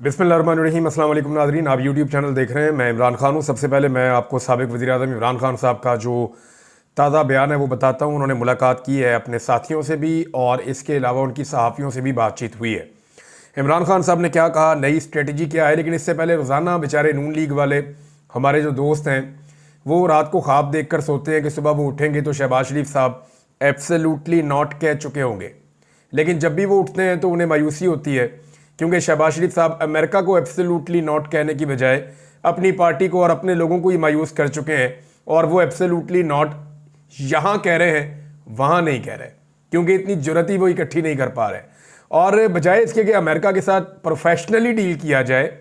बिस्मिल्लाहिर्रहमानिर्रहीम। अस्सलाम वालेकुम नाज़रीन, आप यूट्यूब चैनल देख रहे हैं। मैं इमरान खान हूँ। सबसे पहले मैं आपको साबिक वज़ीर-ए-आज़म इमरान खान साहब का जो ताज़ा बयान है वो बताता हूँ। उन्होंने मुलाकात की है अपने साथियों से भी और इसके अलावा उनकी सहाफ़ियों से भी बातचीत हुई है। इमरान खान साहब ने क्या कहा, नई स्ट्रेटजी क्या है, लेकिन इससे पहले रोज़ाना बेचारे नून लीग वाले हमारे जो दोस्त हैं वो रात को ख्वाब देख कर सोते हैं कि सुबह वो उठेंगे तो शहबाज शरीफ साहब एब्सोल्युटली नॉट कह चुके होंगे, लेकिन जब भी वो उठते हैं तो उन्हें मायूसी होती है क्योंकि शहबाज शरीफ साहब अमेरिका को एब्सोल्युटली नॉट कहने की बजाय अपनी पार्टी को और अपने लोगों को ही मायूस कर चुके हैं और वो एब्सोल्युटली नॉट यहाँ कह रहे हैं, वहाँ नहीं कह रहे, क्योंकि इतनी जुर्रत ही वो इकट्ठी नहीं कर पा रहे। और बजाय इसके कि अमेरिका के साथ प्रोफेशनली डील किया जाए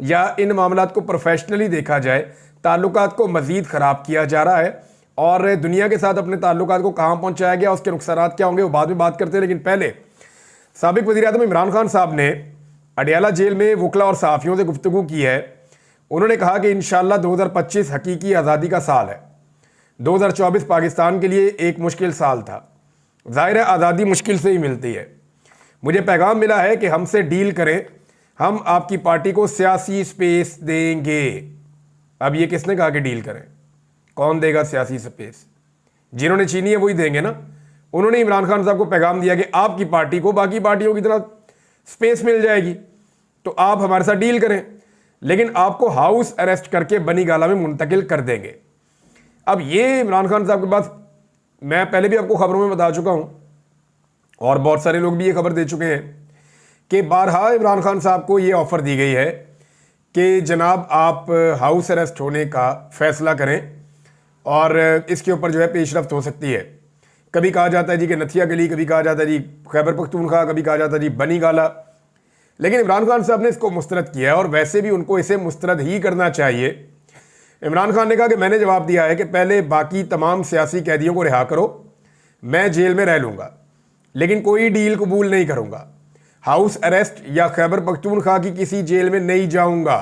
या इन मामलात को प्रोफेशनली देखा जाए, ताल्लुकात को मज़ीद ख़राब किया जा रहा है और दुनिया के साथ अपने ताल्लुकात को कहाँ पहुँचाया गया, उसके नुकसानात क्या होंगे वो बाद में बात करते हैं। लेकिन पहले साबिक वज़ीर-ए-आज़म इमरान खान साहब ने अडयाला जेल में वकला और सहाफ़ियों से गुफ्तगू की है। उन्होंने कहा कि इंशाअल्लाह 2025 हकीकी आज़ादी का साल है। 2024 पाकिस्तान के लिए एक मुश्किल साल था। ज़ाहिर है आज़ादी मुश्किल से ही मिलती है। मुझे पैगाम मिला है कि हमसे डील करें, हम आपकी पार्टी को सियासी स्पेस देंगे। अब ये किसने कहा कि डील करें? कौन देगा सियासी स्पेस? जिन्होंने छीनी है वही देंगे ना। उन्होंने इमरान खान साहब को पैगाम दिया कि आपकी पार्टी को बाकी पार्टियों की तरह स्पेस मिल जाएगी तो आप हमारे साथ डील करें, लेकिन आपको हाउस अरेस्ट करके बनी गाला में मुंतकिल कर देंगे। अब ये इमरान खान साहब के पास, मैं पहले भी आपको खबरों में बता चुका हूं और बहुत सारे लोग भी ये खबर दे चुके हैं कि बारहा इमरान खान साहब को ये ऑफ़र दी गई है कि जनाब आप हाउस अरेस्ट होने का फैसला करें और इसके ऊपर जो है पेशरफ्त हो सकती है। कभी कहा जाता है जी कि नथिया गली, कभी कहा जाता है जी खैबर पख्तूनख्वा, कभी कहा जाता है जी बनी गाला, लेकिन इमरान खान साहब ने इसको मुस्तरद किया है और वैसे भी उनको इसे मुस्तरद ही करना चाहिए। इमरान खान ने कहा कि मैंने जवाब दिया है कि पहले बाकी तमाम सियासी कैदियों को रिहा करो, मैं जेल में रह लूँगा, लेकिन कोई डील कबूल नहीं करूँगा। हाउस अरेस्ट या खैबर पख्तूनख्वा की किसी जेल में नहीं जाऊँगा।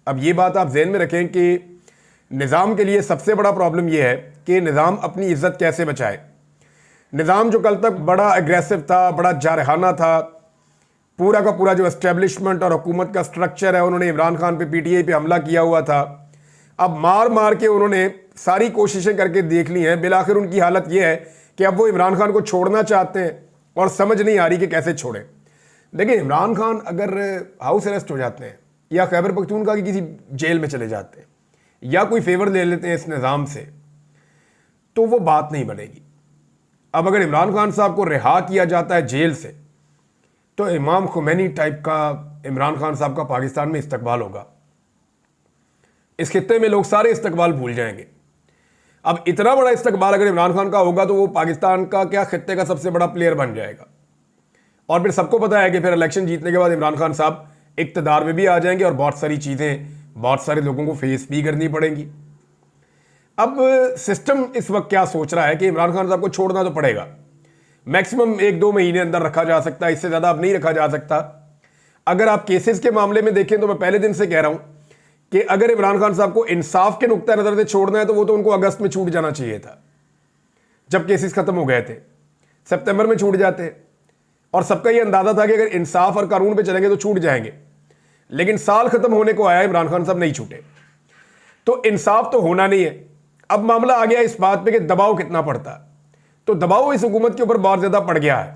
अब ये बात आप जहन में रखें कि निज़ाम के लिए सबसे बड़ा प्रॉब्लम यह है कि निज़ाम अपनी इज़्ज़त कैसे बचाए। निज़ाम जो कल तक बड़ा एग्रेसिव था, बड़ा जारहाना था, पूरा का पूरा जो एस्टेब्लिशमेंट और हुकूमत का स्ट्रक्चर है, उन्होंने इमरान खान पे पीटीआई पे हमला किया हुआ था। अब मार मार के उन्होंने सारी कोशिशें करके देख ली हैं। बिलाखिर उनकी हालत यह है कि अब वो इमरान खान को छोड़ना चाहते हैं और समझ नहीं आ रही कि कैसे छोड़ें। देखिए, इमरान खान अगर हाउस अरेस्ट हो जाते हैं या खैबर पख्तूनख्वा की किसी जेल में चले जाते हैं या कोई फेवर ले लेते हैं इस निज़ाम से, तो वो बात नहीं बनेगी। अब अगर इमरान खान साहब को रिहा किया जाता है जेल से तो इमाम खुमैनी टाइप का इमरान खान साहब का पाकिस्तान में इस्तकबाल होगा। इस खित्ते में लोग सारे इस्तकबाल भूल जाएंगे। अब इतना बड़ा इस्तकबाल अगर इमरान खान का होगा तो वो पाकिस्तान का क्या खित्ते का सबसे बड़ा प्लेयर बन जाएगा। और फिर सबको पता है कि फिर इलेक्शन जीतने के बाद इमरान खान साहब इक़्तिदार में भी आ जाएंगे और बहुत सारी चीज़ें बहुत सारे लोगों को फेस भी करनी पड़ेंगी। अब सिस्टम इस वक्त क्या सोच रहा है कि इमरान खान साहब को छोड़ना तो पड़ेगा, मैक्सिमम 1-2 महीने अंदर रखा जा सकता है, इससे ज़्यादा अब नहीं रखा जा सकता। अगर आप केसेस के मामले में देखें तो मैं पहले दिन से कह रहा हूं कि अगर इमरान खान साहब को इंसाफ के नुक्ता नज़र से छोड़ना है तो वो तो उनको अगस्त में छूट जाना चाहिए था, जब केसेस खत्म हो गए थे। सितंबर में छूट जाते और सबका ये अंदाजा था कि अगर इंसाफ और कानून पे चलेंगे तो छूट जाएंगे, लेकिन साल खत्म होने को आया, इमरान खान साहब नहीं छूटे, तो इंसाफ तो होना नहीं है। अब मामला आ गया इस बात पे कि दबाव कितना पड़ता है, तो दबाव इस हुकूमत के ऊपर बहुत ज़्यादा पड़ गया है।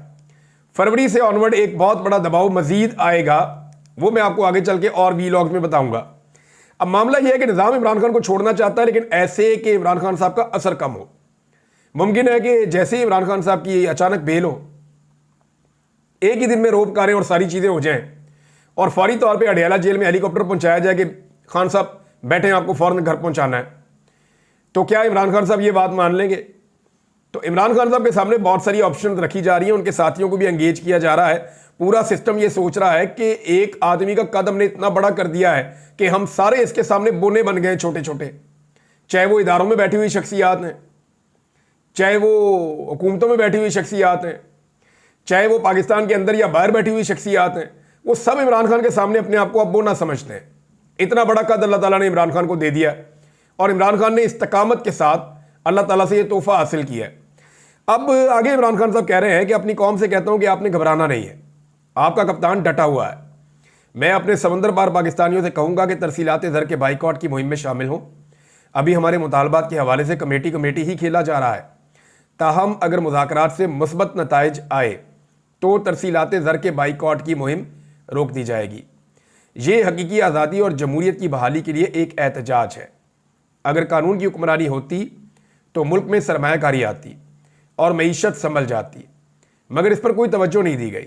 फरवरी से ऑनवर्ड एक बहुत बड़ा दबाव मजीद आएगा, वो मैं आपको आगे चल के और वीलॉग्स में बताऊंगा। अब मामला यह है कि निज़ाम इमरान खान को छोड़ना चाहता है, लेकिन ऐसे कि इमरान खान साहब का असर कम हो। मुमकिन है कि जैसे ही इमरान खान साहब की अचानक बेल हो, एक ही दिन में रोप कारें और सारी चीज़ें हो जाएं और फौरी तौर पर अडयाला जेल में हेलीकॉप्टर पहुंचाया जाए कि खान साहब बैठे, आपको फौरन घर पहुंचाना है, तो क्या इमरान खान साहब ये बात मान लेंगे? तो इमरान खान साहब के सामने बहुत सारी ऑप्शन रखी जा रही हैं, उनके साथियों को भी एंगेज किया जा रहा है। पूरा सिस्टम ये सोच रहा है कि एक आदमी का कद हमने इतना बड़ा कर दिया है कि हम सारे इसके सामने बोने बन गए छोटे छोटे, चाहे वो इदारों में बैठी हुई शख्सियात हैं, चाहे वो हुकूमतों में बैठी हुई शख्सियात हैं, चाहे वो पाकिस्तान के अंदर या बाहर बैठी हुई शख्सियात हैं, वो सब इमरान खान के सामने अपने आप को अब बोना समझते हैं। इतना बड़ा कद अल्लाह ताला ने इमरान खान को दे दिया और इमरान खान ने इस्तकामत के साथ अल्लाह ताला से ये तोहफा हासिल किया है। अब आगे इमरान खान साहब कह रहे हैं कि अपनी कौम से कहता हूं कि आपने घबराना नहीं है, आपका कप्तान डटा हुआ है। मैं अपने समंदर पार पाकिस्तानियों से कहूंगा कि तरसीलात ज़र के बाइकआउट की मुहिम में शामिल हों। अभी हमारे मुतालबात के हवाले से कमेटी ही खेला जा रहा है। ताहम अगर मुज़ाकरात से मुस्बत नताइज आए तो तरसीलात ज़र के बाइकआउट की मुहिम रोक दी जाएगी। ये हकीकी आज़ादी और जमहूरियत की बहाली के लिए एक एहतजाज है। अगर कानून की हुक्मरानी होती तो मुल्क में सरमायाकारी आती और मईशत संभल जाती, मगर इस पर कोई तवज्जो नहीं दी गई।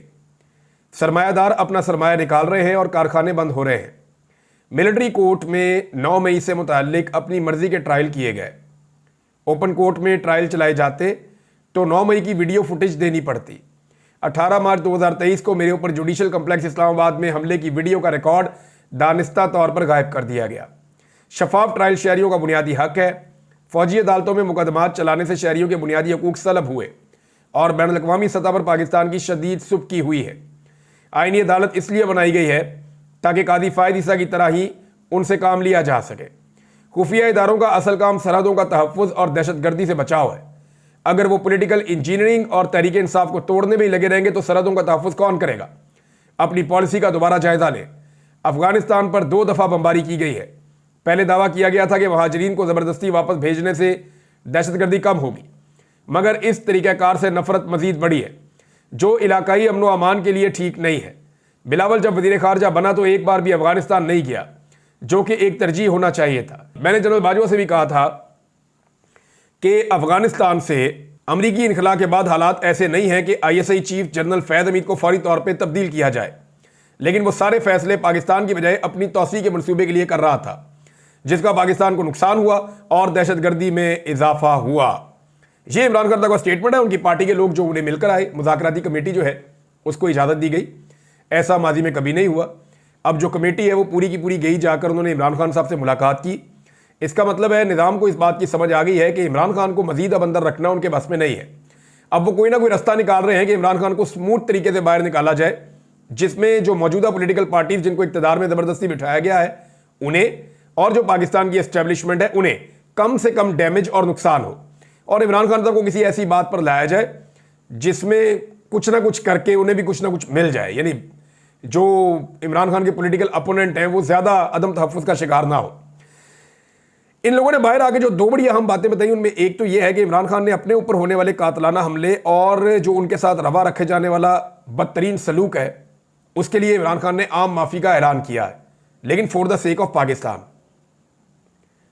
सरमायादार अपना सरमाया निकाल रहे हैं और कारखाने बंद हो रहे हैं। मिलिट्री कोर्ट में 9 मई से मुताल्लिक अपनी मर्जी के ट्रायल किए गए। ओपन कोर्ट में ट्रायल चलाए जाते तो 9 मई की वीडियो फुटेज देनी पड़ती। 18 मार्च 2023 को मेरे ऊपर जुडिशल कम्प्लेक्स इस्लामाबाद में हमले की वीडियो का रिकॉर्ड दानिस्ता तौर पर गायब कर दिया गया। शफाफ ट्रायल शहरियों का बुनियादी हक है। फौजी अदालतों में मुकदमात चलाने से शहरियों के बुनियादी हकूक सलब हुए और बैनुल अक़वामी सतह पर पाकिस्तान की शदीद सुबकी हुई है। आईनी अदालत इसलिए बनाई गई है ताकि कादी फ़ायद ईसा की तरह ही उनसे काम लिया जा सके। खुफिया इदारों का असल काम सरहदों का तहफ़्फ़ुज़ और दहशतगर्दी से बचाव है। अगर वो पॉलिटिकल इंजीनियरिंग और तहरीक इंसाफ को तोड़ने में ही लगे रहेंगे तो सरहदों का तहफ़्फ़ुज़ कौन करेगा? अपनी पॉलिसी का दोबारा जायज़ा लें। अफगानिस्तान पर 2 दफ़ा बमबारी की गई है। पहले दावा किया गया था कि महाजरीन को ज़बरदस्ती वापस भेजने से दहशतगर्दी कम होगी, मगर इस तरीक़ाकार से नफरत मज़ीद बढ़ी है जो इलाकाई अमन व अमान के लिए ठीक नहीं है। बिलावल जब वज़ीर ख़ारजा बना तो एक बार भी अफगानिस्तान नहीं गया, जो कि एक तरजीह होना चाहिए था। मैंने जनरल बाजवा से भी कहा था कि अफगानिस्तान से अमरीकी इनखला के बाद हालात ऐसे नहीं हैं कि ISI चीफ जनरल फैज़ हमीद को फौरी तौर पर तब्दील किया जाए, लेकिन वो सारे फैसले पाकिस्तान की बजाय अपनी तौसी के मनसूबे के लिए कर रहा था, जिसका पाकिस्तान को नुकसान हुआ और दहशतगर्दी में इजाफा हुआ। ये इमरान खान का स्टेटमेंट है। उनकी पार्टी के लोग जो उन्हें मिलकर आए, मुज़ाकराती कमेटी जो है उसको इजाज़त दी गई। ऐसा माजी में कभी नहीं हुआ। अब जो कमेटी है वो पूरी की पूरी गई, जाकर उन्होंने इमरान खान साहब से मुलाकात की। इसका मतलब है निज़ाम को इस बात की समझ आ गई है कि इमरान खान को मजीद अब अंदर रखना उनके बस में नहीं है। अब वो कोई ना कोई रास्ता निकाल रहे हैं कि इमरान खान को स्मूथ तरीके से बाहर निकाला जाए, जिसमें जो मौजूदा पॉलिटिकल पार्टीज जिनको इक़्तिदार में ज़बरदस्ती बिठाया गया है उन्हें और जो पाकिस्तान की एस्टेब्लिशमेंट है उन्हें कम से कम डैमेज और नुकसान हो, और इमरान खान साहब को किसी ऐसी बात पर लाया जाए जिसमें कुछ ना कुछ करके उन्हें भी कुछ ना कुछ मिल जाए, यानी जो इमरान खान के पॉलिटिकल अपोनेंट हैं वो ज़्यादा अदम तहफ़्फ़ुज़ का शिकार ना हो। इन लोगों ने बाहर आके जो 2 बड़ी अहम बातें बताई, उनमें एक तो ये है कि इमरान खान ने अपने ऊपर होने वाले कातलाना हमले और जो उनके साथ रवा रखे जाने वाला बदतरीन सलूक है उसके लिए इमरान खान ने आम माफ़ी का ऐलान किया है, लेकिन for the sake of Pakistan.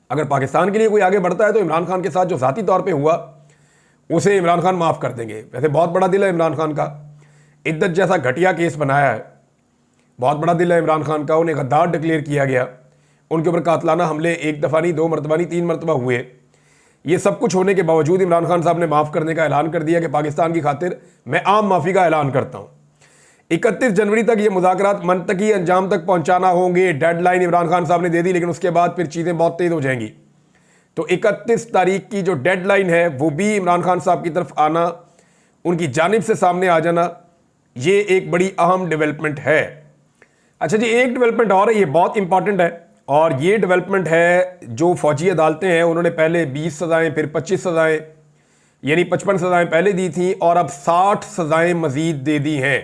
अगर पाकिस्तान के लिए कोई आगे बढ़ता है तो इमरान खान के साथ जो ज़ाती तौर पे हुआ उसे इमरान खान माफ़ कर देंगे। वैसे बहुत बड़ा दिल है इमरान खान का, इद्दत जैसा घटिया केस बनाया है, बहुत बड़ा दिल है इमरान खान का। उन्हें गद्दार डिक्लेयर किया गया, उनके ऊपर कातलाना हमले 1 दफ़ा नहीं 2 मरतबा नहीं 3 मरतबा हुए। ये सब कुछ होने के बावजूद इमरान खान साहब ने माफ़ करने का ऐलान कर दिया कि पाकिस्तान की खातिर मैं आम माफ़ी का ऐलान करता हूँ। 31 जनवरी तक ये मुज़ाकरात मंतकी अंजाम तक पहुँचाना होंगे, डेडलाइन इमरान खान साहब ने दे दी, लेकिन उसके बाद फिर चीज़ें बहुत तेज़ हो जाएंगी। तो 31 तारीख की जो डेडलाइन है वो भी इमरान खान साहब की तरफ आना, उनकी जानिब से सामने आ जाना, ये एक बड़ी अहम डेवलपमेंट है। अच्छा जी, एक डेवलपमेंट और है, ये बहुत इंपॉर्टेंट है, और ये डेवलपमेंट है जो फौजी अदालतें हैं उन्होंने पहले 20 सज़ाएँ फिर 25 सज़ाएँ यानी 55 सज़ाएँ पहले दी थी और अब 60 सज़ाएँ मज़ीद दे दी हैं।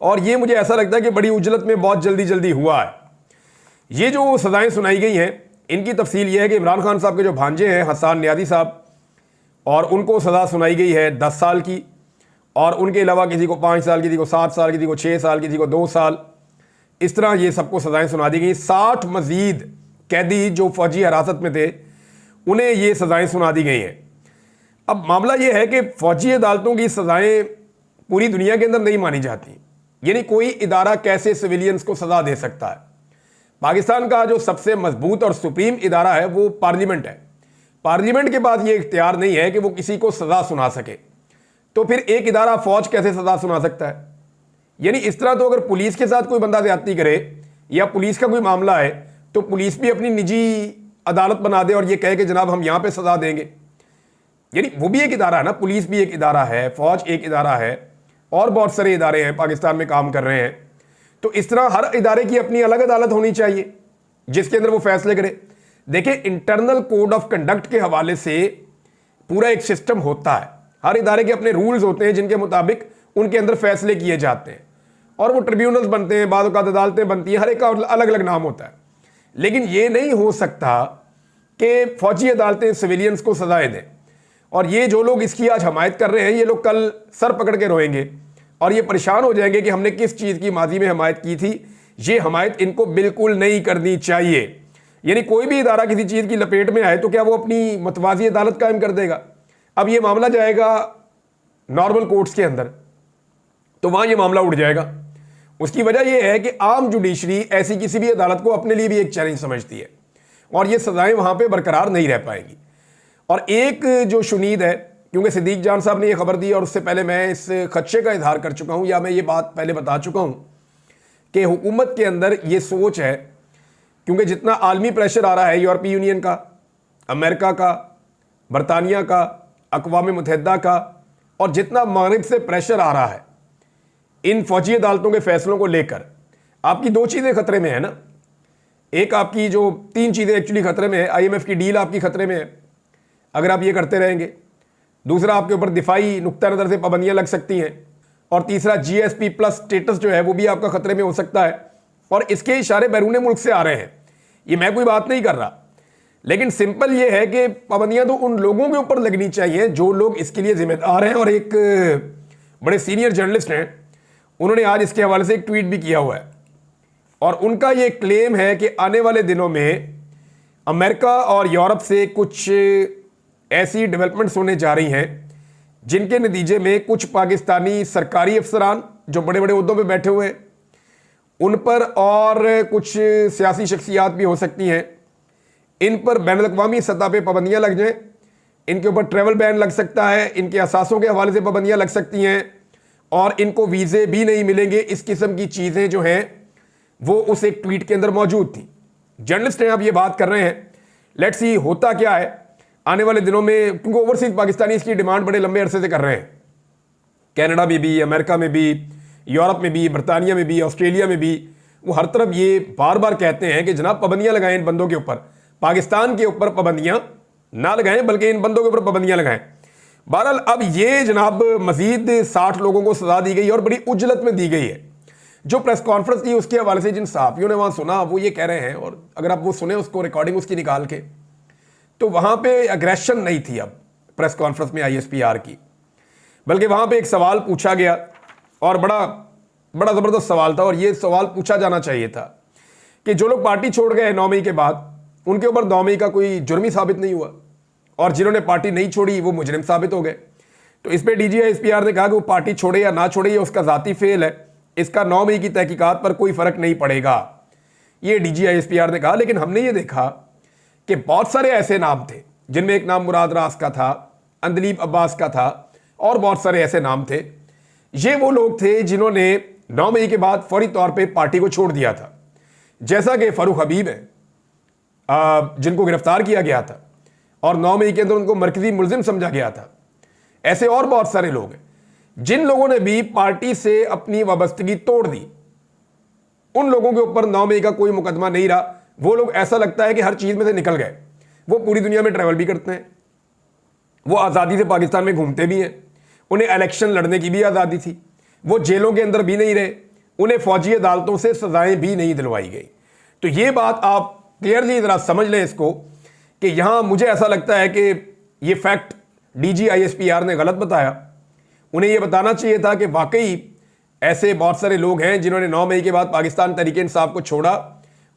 और ये मुझे ऐसा लगता है कि बड़ी उजलत में बहुत जल्दी हुआ है। ये जो सज़ाएँ सुनाई गई हैं इनकी तफसील ये है कि इमरान खान साहब के जो भांजे हैं हसन नियाज़ी साहब, और उनको सज़ा सुनाई गई है 10 साल की, और उनके अलावा किसी को 5 साल, किसी को 7 साल, किसी को 6 साल, किसी को 2 साल, इस तरह ये सबको सज़ाएँ सुना दी गई। 60 मज़ीद कैदी जो फौजी हिरासत में थे उन्हें ये सज़ाएँ सुना दी गई हैं। अब मामला ये है कि फ़ौजी अदालतों की सज़ाएँ पूरी दुनिया के अंदर नहीं मानी जाती, यानी कोई इदारा कैसे सिविलियंस को सज़ा दे सकता है। पाकिस्तान का जो सबसे मजबूत और सुप्रीम इदारा है वो पार्लियामेंट है। पार्लियामेंट के पास ये इख्तियार नहीं है कि वो किसी को सज़ा सुना सके, तो फिर एक इदारा फ़ौज कैसे सज़ा सुना सकता है? यानी इस तरह तो अगर पुलिस के साथ कोई बंदा ज़्यादती करे या पुलिस का कोई मामला है तो पुलिस भी अपनी निजी अदालत बना दे और ये कहे कि जनाब हम यहाँ पे सज़ा देंगे, यानी वो भी एक इदारा है ना, पुलिस भी एक इदारा है, फ़ौज एक इदारा है, और बहुत सारे इदारे हैं पाकिस्तान में काम कर रहे हैं। तो इस तरह हर इदारे की अपनी अलग अदालत होनी चाहिए जिसके अंदर वो फैसले करे। देखिए, इंटरनल कोड ऑफ कंडक्ट के हवाले से पूरा एक सिस्टम होता है, हर इदारे के अपने रूल्स होते हैं जिनके मुताबिक उनके अंदर फैसले किए जाते हैं, और वो ट्रिब्यूनल्स बनते हैं, बाद औक़ात अदालतें बनती हैं, हर एक का अलग अलग नाम होता है। लेकिन ये नहीं हो सकता कि फौजी अदालतें सिविलियंस को सजाएं दें। और ये जो लोग इसकी आज हमायत कर रहे हैं, ये लोग कल सर पकड़ के रोएंगे और ये परेशान हो जाएंगे कि हमने किस चीज़ की माजी में हमायत की थी। ये हमायत इनको बिल्कुल नहीं करनी चाहिए। यानी कोई भी इदारा किसी चीज़ की लपेट में आए तो क्या वो अपनी मतवाजी अदालत कायम कर देगा? अब ये मामला जाएगा नॉर्मल कोर्ट्स के अंदर, तो वहाँ ये मामला उड़ जाएगा। उसकी वजह यह है कि आम जुडिशरी ऐसी किसी भी अदालत को अपने लिए भी एक चैलेंज समझती है और ये सजाएं वहाँ पे बरकरार नहीं रह पाएंगी। और एक जो शुनीद है, क्योंकि सिद्दीक जान साहब ने यह खबर दी और उससे पहले मैं इस खदशे का इजहार कर चुका हूँ, या मैं ये बात पहले बता चुका हूँ कि हुकूमत के अंदर ये सोच है, क्योंकि जितना आलमी प्रेशर आ रहा है यूरोपीय यूनियन का, अमेरिका का, बरतानिया का, अक़वाम मुत्तहिदा का, और जितना मगरिब से प्रेशर आ रहा है इन फौजी अदालतों के फैसलों को लेकर, आपकी दो चीज़ें खतरे में है ना। एक आपकी जो तीन चीज़ें एक्चुअली खतरे में है, IMF की डील आपकी खतरे में है अगर आप ये करते रहेंगे। दूसरा, आपके ऊपर दिफाई नुक्ता नज़र से पाबंदियाँ लग सकती हैं। और तीसरा, GSP+ स्टेटस जो है वो भी आपका खतरे में हो सकता है। और इसके इशारे बैरून मुल्क से आ रहे हैं। ये मैं कोई बात नहीं कर रहा, लेकिन सिंपल ये है कि पाबंदियाँ तो उन लोगों के ऊपर लगनी चाहिए जो लोग इसके लिए जिम्मेदार हैं। और एक बड़े सीनियर जर्नलिस्ट हैं, उन्होंने आज इसके हवाले से एक ट्वीट भी किया हुआ है और उनका ये क्लेम है कि आने वाले दिनों में अमेरिका और यूरोप से कुछ ऐसी डेवलपमेंट्स होने जा रही हैं जिनके नतीजे में कुछ पाकिस्तानी सरकारी अफसरान जो बड़े बड़े उद्दों पे बैठे हुए उन पर, और कुछ सियासी शख्सियात भी हो सकती हैं, इन पर बैनुल-अक़वामी सतह पे पाबंदियाँ लग जाएँ। इनके ऊपर ट्रैवल बैन लग सकता है, इनके असासों के हवाले से पाबंदियाँ लग सकती हैं और इनको वीज़े भी नहीं मिलेंगे। इस किस्म की चीज़ें जो हैं वो उस एक ट्वीट के अंदर मौजूद थी। जर्नलिस्ट हैं, अब ये बात कर रहे हैं, लेट्स सी होता क्या है आने वाले दिनों में, क्योंकि ओवरसीज पाकिस्तानी इसकी डिमांड बड़े लंबे अरसे से कर रहे हैं। कनाडा में भी, अमेरिका में भी, यूरोप में भी, बरतानिया में भी, ऑस्ट्रेलिया में भी, वो हर तरफ ये बार बार कहते हैं कि जनाब पाबंदियाँ लगाएं इन बंदों के ऊपर, पाकिस्तान के ऊपर पाबंदियाँ ना लगाएं बल्कि इन बंदों के ऊपर पाबंदियाँ लगाएं। बहरहाल अब ये जनाब मजीद 60 लोगों को सजा दी गई और बड़ी उजलत में दी गई है। जो प्रेस कॉन्फ्रेंस थी उसके हवाले से जिन सहाफ़ियों ने वहाँ सुना वो ये कह रहे हैं, और अगर आप वो सुने उसको रिकॉर्डिंग उसकी निकाल के, तो वहाँ पे अग्रेशन नहीं थी अब प्रेस कॉन्फ्रेंस में ISPR की, बल्कि वहाँ पे एक सवाल पूछा गया और बड़ा बड़ा ज़बरदस्त सवाल था। और ये सवाल पूछा जाना चाहिए था कि जो लोग पार्टी छोड़ गए 9 मई के बाद, उनके ऊपर 9 मई का कोई जुर्म ही साबित नहीं हुआ, और जिन्होंने पार्टी नहीं छोड़ी वो मुजरिम साबित हो गए। तो इस पर DG ISPR ने कहा कि वो पार्टी छोड़े या ना छोड़े ये उसका ज़ाती फेल है, इसका 9 मई की तहकीकात पर कोई फ़र्क नहीं पड़ेगा, ये DG ISPR ने कहा। लेकिन हमने ये देखा कि बहुत सारे ऐसे नाम थे जिनमें एक नाम मुराद रास का था, अंदलीब अब्बास का था, और बहुत सारे ऐसे नाम थे। ये वो लोग थे जिन्होंने 9 मई के बाद फौरी तौर पे पार्टी को छोड़ दिया था, जैसा कि फारूक हबीब है जिनको गिरफ्तार किया गया था और 9 मई के अंदर उनको मरकजी मुलजिम समझा गया था। ऐसे और बहुत सारे लोग हैं जिन लोगों ने भी पार्टी से अपनी वाबस्तगी तोड़ दी। उन लोगों के ऊपर 9 मई का कोई मुकदमा नहीं रहा। वो लोग ऐसा लगता है कि हर चीज़ में से निकल गए। वो पूरी दुनिया में ट्रैवल भी करते हैं, वो आज़ादी से पाकिस्तान में घूमते भी हैं, उन्हें इलेक्शन लड़ने की भी आज़ादी थी, वो जेलों के अंदर भी नहीं रहे, उन्हें फौजी अदालतों से सजाएं भी नहीं दिलवाई गई। तो ये बात आप क्लियरली ज़रा समझ लें इसको, कि यहाँ मुझे ऐसा लगता है कि ये फैक्ट DG ISPR ने गलत बताया। उन्हें यह बताना चाहिए था कि वाकई ऐसे बहुत सारे लोग हैं जिन्होंने 9 मई के बाद पाकिस्तान तहरीक इंसाफ को छोड़ा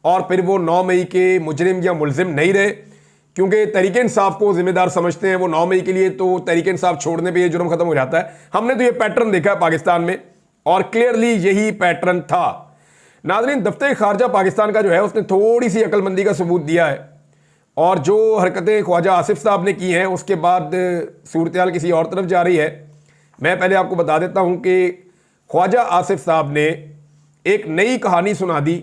और फिर वो 9 मई के मुजरिम या मुलजिम नहीं रहे, क्योंकि तहरीक इंसाफ को जिम्मेदार समझते हैं वो 9 मई के लिए, तो तहरीक इंसाफ छोड़ने पे ये जुर्म खत्म हो जाता है। हमने तो ये पैटर्न देखा है पाकिस्तान में और क्लियरली यही पैटर्न था। नाज़रीन, दफ्तर खारजा पाकिस्तान का जो है उसने थोड़ी सी अक्लमंदी का सबूत दिया है, और जो हरकतें ख्वाजा आसिफ साहब ने की हैं उसके बाद सूरत हाल किसी और तरफ जा रही है। मैं पहले आपको बता देता हूं कि ख्वाजा आसिफ साहब ने एक नई कहानी सुना दी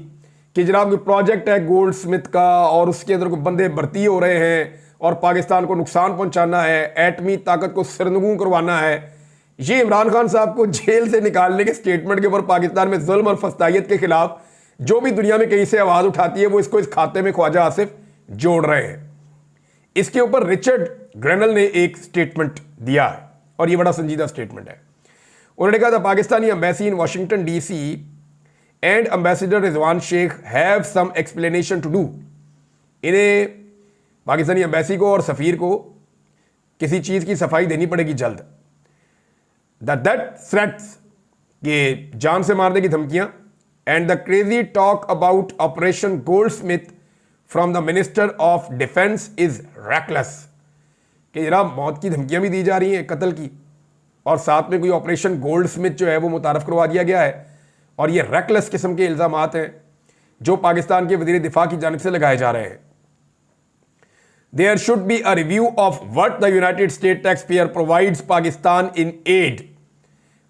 कि जनाब प्रोजेक्ट है गोल्ड स्मिथ का और उसके अंदर कोई बंदे भर्ती हो रहे हैं और पाकिस्तान को नुकसान पहुंचाना है, एटमी ताकत को सरनगू करवाना है। ये इमरान खान साहब को जेल से निकालने के स्टेटमेंट के ऊपर पाकिस्तान में जुल्म और फस्तायत के खिलाफ जो भी दुनिया में कहीं से आवाज़ उठाती है वो इसको इस खाते में ख्वाजा आसिफ जोड़ रहे हैं। इसके ऊपर रिचर्ड ग्रेनल ने एक स्टेटमेंट दिया है और ये बड़ा संजीदा स्टेटमेंट है। उन्होंने कहा था Pakistani embassy in Washington DC and ambassador Rizwan Sheikh have some explanation to do. इन्हें पाकिस्तानी एम्बेसी को और सफ़ीर को किसी चीज़ की सफाई देनी पड़ेगी जल्द। दैट थ्रेट्स के जान से मारने की धमकियां and the crazy talk about operation Goldsmith from the minister of defence is reckless. कि जनाब मौत की धमकियां भी दी जा रही हैं, कत्ल की, और साथ में कोई ऑपरेशन गोल्डस्मिथ जो है वो मुतारफ करवा दिया गया है। और ये रैकलेस किस्म के इल्ज़ामात हैं जो पाकिस्तान के वज़ीर दिफा की जानिब से लगाए जा रहे हैं। There should be a review of what the United States taxpayer provides Pakistan in aid।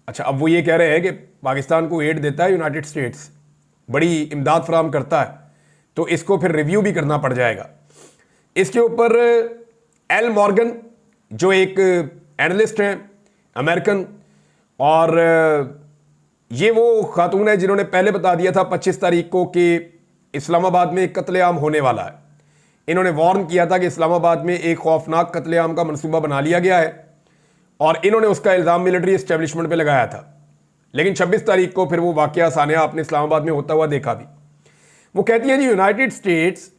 अच्छा, अब वो ये कह रहे हैं कि पाकिस्तान को एड देता है यूनाइटेड स्टेट्स, बड़ी इमदाद फराम करता है, तो इसको फिर रिव्यू भी करना पड़ जाएगा। इसके ऊपर एल मॉर्गन जो एक एनालिस्ट हैं अमेरिकन, और ये वो खातून है जिन्होंने पहले बता दिया था 25 तारीख को कि इस्लामाबाद में एक कत्लेआम होने वाला है। इन्होंने वार्न किया था कि इस्लामाबाद में एक खौफनाक कत्लेआम का मंसूबा बना लिया गया है, और इन्होंने उसका इल्ज़ाम मिलिट्री एस्टेब्लिशमेंट पे लगाया था। लेकिन 26 तारीख को फिर वो वाकया सानिया आपने इस्लामाबाद में होता हुआ देखा भी। वो कहती है जी United States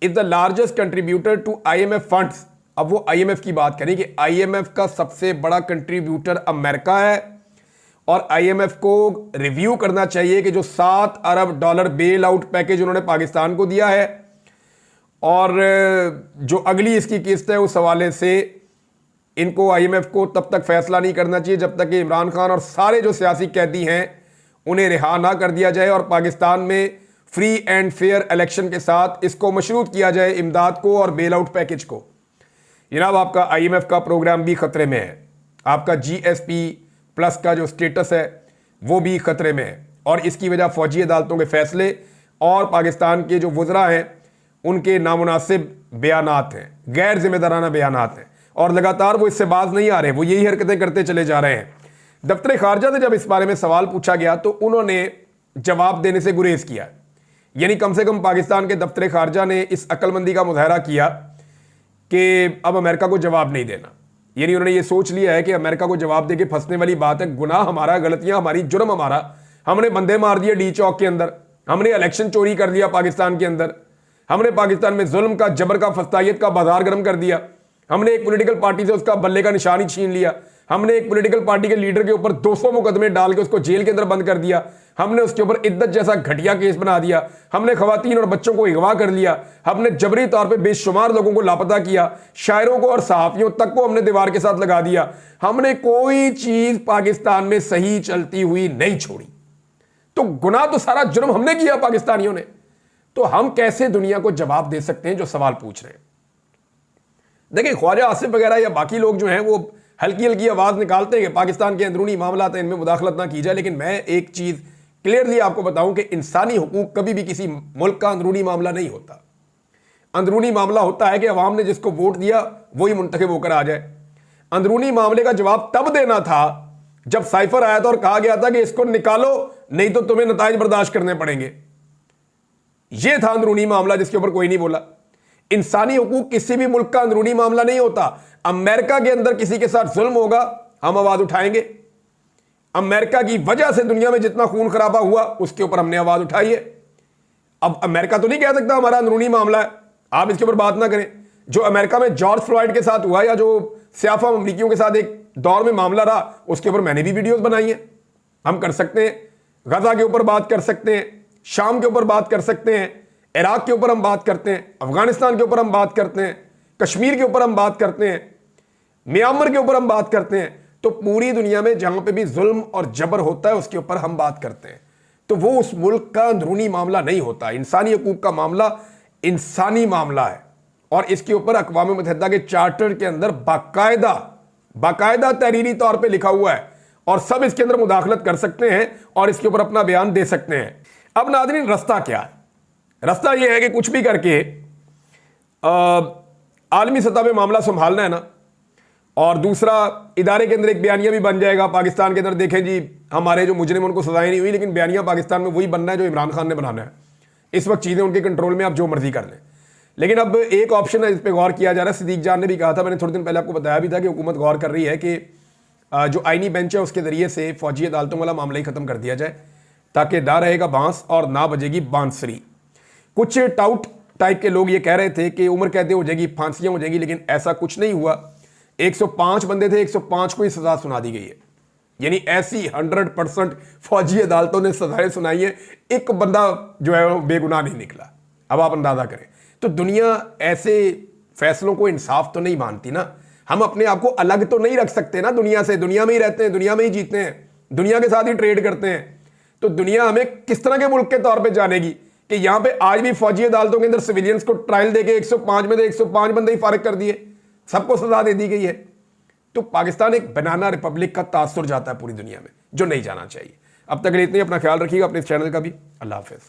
is the largest contributor to IMF funds. अब वो IMF की बात करें कि IMF का सबसे बड़ा कंट्रीब्यूटर अमेरिका है, और IMF को रिव्यू करना चाहिए कि जो $7 अरब बेल आउट पैकेज उन्होंने पाकिस्तान को दिया है, और जो अगली इसकी किस्त है उस हवाले से इनको IMF को तब तक फैसला नहीं करना चाहिए जब तक कि इमरान खान और सारे जो सियासी कैदी हैं उन्हें रिहा ना कर दिया जाए, और पाकिस्तान में फ्री एंड फेयर इलेक्शन के साथ इसको मशरूत किया जाए, इमदाद को और बेल आउट पैकेज को। जनाब आपका IMF का प्रोग्राम भी खतरे में है, आपका GSP+ का जो स्टेटस है वो भी खतरे में है, और इसकी वजह फौजी अदालतों के फैसले और पाकिस्तान के जो वज़रा हैं उनके नामुनासिब बयानात हैं, गैर जिम्मेदाराना बयानात हैं, और लगातार वो इससे बाज नहीं आ रहे, वो यही हरकतें करते चले जा रहे हैं। दफ्तर खारजा से जब इस बारे में सवाल पूछा गया तो उन्होंने जवाब देने से गुरेज किया। यानी कम से कम पाकिस्तान के दफ्तर खारजा ने इस अक्लमंदी का मुजाहरा किया कि अब अमेरिका को जवाब नहीं देना। यानी उन्होंने ये सोच लिया है कि अमेरिका को जवाब दे के फंसने वाली बात है, गुनाह हमारा, गलतियां हमारी, जुर्म हमारा, हमने बंदे मार दिए डी चौक के अंदर, हमने इलेक्शन चोरी कर लिया पाकिस्तान के अंदर, हमने पाकिस्तान में जुल्म का, जबर का, फस्तायत का बाजार गर्म कर दिया, हमने एक पॉलिटिकल पार्टी से उसका बल्ले का निशान ही छीन लिया, हमने एक पॉलिटिकल पार्टी के लीडर के ऊपर 200 मुकदमे डाल के उसको जेल के अंदर बंद कर दिया, हमने उसके ऊपर इद्दत जैसा घटिया केस बना दिया, हमने खवातीन और बच्चों को अगवा कर लिया, हमने जबरी तौर पे बेशुमार लोगों को लापता किया, शायरों को और सहाफियों तक को हमने दीवार के साथ लगा दिया, हमने कोई चीज पाकिस्तान में सही चलती हुई नहीं छोड़ी। तो गुनाह तो सारा जुर्म हमने किया पाकिस्तानियों ने, तो हम कैसे दुनिया को जवाब दे सकते हैं जो सवाल पूछ रहे हैं। देखिए ख्वाजा आसिफ वगैरह या बाकी लोग जो हैं वो हल्की हल्की आवाज निकालते हैं कि पाकिस्तान के अंदरूनी मामला हैं, इनमें मुदाखलत ना की जाए, लेकिन मैं एक चीज क्लियरली आपको बताऊं कि इंसानी हुकूक कभी भी किसी मुल्क का अंदरूनी मामला नहीं होता। अंदरूनी मामला होता है कि अवाम ने जिसको वोट दिया वही मुंतखब होकर आ जाए। अंदरूनी मामले का जवाब तब देना था जब साइफर आया था और कहा गया था कि इसको निकालो नहीं तो तुम्हें नताइज बर्दाश्त करने पड़ेंगे। यह था अंदरूनी मामला जिसके ऊपर कोई नहीं बोला। इंसानी हुकूक किसी भी मुल्क का अंदरूनी मामला नहीं होता। अमेरिका के अंदर किसी के साथ जुल्म होगा हम आवाज उठाएंगे। अमेरिका की वजह से दुनिया में जितना खून खराबा हुआ उसके ऊपर हमने आवाज उठाई है। अब अमेरिका तो नहीं कह सकता हमारा अंदरूनी मामला है, आप इसके ऊपर बात ना करें। जो अमेरिका में जॉर्ज फ्लॉयड के साथ हुआ या जो सियाफा अमरीकियों के साथ एक दौर में मामला रहा उसके ऊपर मैंने भी वीडियोस बनाई हैं, हम कर सकते हैं। गजा के ऊपर बात कर सकते हैं, शाम के ऊपर बात कर सकते हैं, इराक के ऊपर हम बात करते हैं, अफगानिस्तान के ऊपर हम बात करते हैं, कश्मीर के ऊपर हम बात करते हैं, म्यांमार के ऊपर हम बात करते हैं। तो पूरी दुनिया में जहां पे भी जुल्म और जबर होता है उसके ऊपर हम बात करते हैं। तो वो उस मुल्क का अंदरूनी मामला नहीं होता। इंसानी हकूक का मामला इंसानी मामला है और इसके ऊपर अक़वाम मुत्तहिदा के चार्टर के अंदर बाकायदा तहरीरी तौर पे लिखा हुआ है और सब इसके अंदर मुदाखलत कर सकते हैं और इसके ऊपर अपना बयान दे सकते हैं। अब नाज़रीन रास्ता क्या है? रास्ता यह है कि कुछ भी करके आलमी सतह पे मामला संभालना है ना, और दूसरा इदारे के अंदर एक बयानिया भी बन जाएगा पाकिस्तान के अंदर। देखें जी हमारे जो मुजरिम उनको सजाएं नहीं हुई, लेकिन बयानिया पाकिस्तान में वही बनना है जो इमरान खान ने बनाना है। इस वक्त चीज़ें उनके कंट्रोल में, आप जो मर्जी कर लें। लेकिन अब एक ऑप्शन है, इस पर गौर किया जा रहा है। सिद्दीक जान ने भी कहा था, मैंने थोड़े दिन पहले आपको बताया भी था कि हुकूमत गौर कर रही है कि जो आईनी बेंच है उसके जरिए से फौजी अदालतों वाला मामला ही खत्म कर दिया जाए, ताकि ना रहेगा बांस और ना बजेगी बांसुरी। कुछ टाउट टाइप के लोग ये कह रहे थे कि उम्र कैद हो जाएगी, फांसियां हो जाएंगी, लेकिन ऐसा कुछ नहीं हुआ। 105 बंदे थे, 105 को ही सजा सुना दी गई है। यानी ऐसी 100% फौजी अदालतों ने सजाएं सुनाई है, एक बंदा जो है वो बेगुनाह नहीं निकला। अब आप अंदाजा करें, तो दुनिया ऐसे फैसलों को इंसाफ तो नहीं मानती ना। हम अपने आप को अलग तो नहीं रख सकते ना दुनिया से, दुनिया में ही रहते हैं, दुनिया में ही जीते हैं, दुनिया के साथ ही ट्रेड करते हैं। तो दुनिया हमें किस तरह के मुल्क के तौर पे जानेगी कि यहां पे आज भी फौजी अदालतों के अंदर सिविलियंस को ट्रायल देके 105 में 105 बंदे ही फारिग कर दिए, सबको सजा दे दी गई है। तो पाकिस्तान एक बनाना रिपब्लिक का तासुर जाता है पूरी दुनिया में, जो नहीं जाना चाहिए। अब तक इतनी, अपना ख्याल रखिएगा, अपने चैनल का भी। अल्लाह हाफिज।